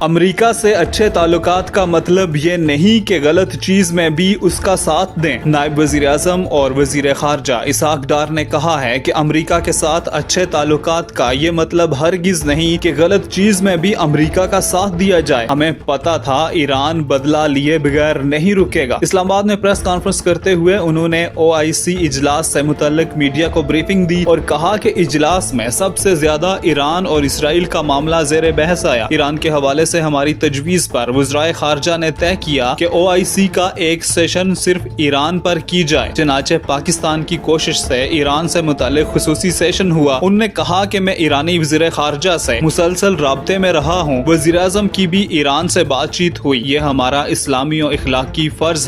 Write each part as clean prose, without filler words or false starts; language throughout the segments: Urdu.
امریکہ سے اچھے تعلقات کا مطلب یہ نہیں کہ غلط چیز میں بھی اس کا ساتھ دیں۔ نائب وزیر اعظم اور وزیر خارجہ اسحاق ڈار نے کہا ہے کہ امریکہ کے ساتھ اچھے تعلقات کا یہ مطلب ہرگز نہیں کہ غلط چیز میں بھی امریکہ کا ساتھ دیا جائے۔ ہمیں پتا تھا ایران بدلہ لیے بغیر نہیں رکے گا۔ اسلام آباد میں پریس کانفرنس کرتے ہوئے انہوں نے OIC اجلاس سے متعلق میڈیا کو بریفنگ دی اور کہا کہ اجلاس میں سب سے زیادہ ایران اور اسرائیل کا معاملہ زیر بحث آیا۔ ایران کے حوالے سے ہماری تجویز پر وزرائے خارجہ نے طے کیا کہ OIC کا ایک سیشن صرف ایران پر کی جائے۔ چنانچہ پاکستان کی کوشش سے ایران سے متعلق خصوصی سیشن ہوا۔ انہوں نے کہا کہ میں ایرانی وزیر خارجہ سے مسلسل رابطے میں رہا ہوں۔ وزیر اعظم کی بھی ایران سے بات چیت ہوئی۔ یہ ہمارا اسلامی و اخلاقی فرض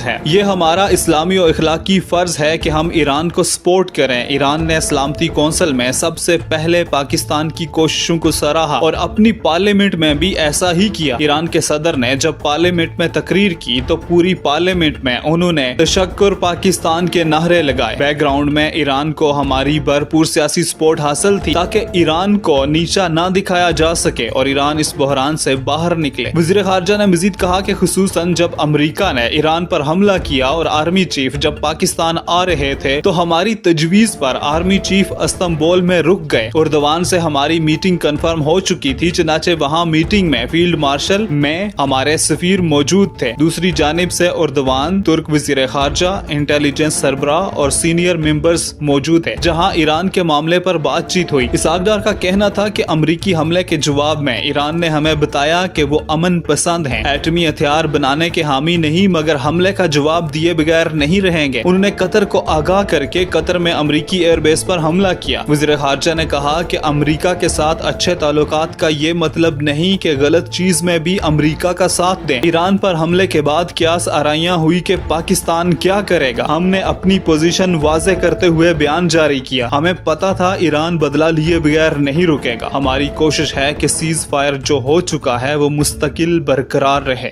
ہے۔ کہ ہم ایران کو سپورٹ کریں۔ ایران نے سلامتی کونسل میں سب سے پہلے پاکستان کی کوششوں کو سراہا اور اپنی پارلیمنٹ میں بھی ایسا ہی کیا۔ ایران کے صدر نے جب پارلیمنٹ میں تقریر کی تو پوری پارلیمنٹ میں انہوں نے تشکر پاکستان کے نعرے لگائے۔ بیک گراؤنڈ میں ایران کو ہماری بھرپور سیاسی سپورٹ حاصل تھی تاکہ ایران کو نیچا نہ دکھایا جا سکے اور ایران اس بحران سے باہر نکلے۔ وزیر خارجہ نے مزید کہا کہ خصوصاً جب امریکہ نے ایران پر حملہ کیا اور آرمی چیف جب پاکستان آ رہے تھے تو ہماری تجویز پر آرمی چیف استنبول میں رک گئے۔ اردوان سے ہماری میٹنگ کنفرم ہو چکی تھی، چنانچہ وہاں میٹنگ میں فیلڈ مارشل میں ہمارے سفیر موجود تھے۔ دوسری جانب سے اردوان، ترک وزیر خارجہ، انٹیلیجنس سربراہ اور سینئر ممبرز موجود تھے جہاں ایران کے معاملے پر بات چیت ہوئی۔ اسحاق ڈار کا کہنا تھا کہ امریکی حملے کے جواب میں ایران نے ہمیں بتایا کہ وہ امن پسند ہیں، ایٹمی ہتھیار بنانے کے حامی نہیں، مگر حملے کا جواب دیے بغیر نہیں رہیں گے۔ انہوں نے قطر کو آگاہ کر کے قطر میں امریکی ایئر بیس پر حملہ کیا۔ وزیر خارجہ نے کہا کہ امریکہ کے ساتھ اچھے تعلقات کا یہ مطلب نہیں کہ غلط چیز میں بھی امریکہ کا ساتھ دیں۔ ایران پر حملے کے بعد قیاس آرائیاں ہوئی کہ پاکستان کیا کرے گا۔ ہم نے اپنی پوزیشن واضح کرتے ہوئے بیان جاری کیا۔ ہمیں پتا تھا ایران بدلہ لیے بغیر نہیں رکے گا۔ ہماری کوشش ہے کہ سیز فائر جو ہو چکا ہے وہ مستقل برقرار رہے۔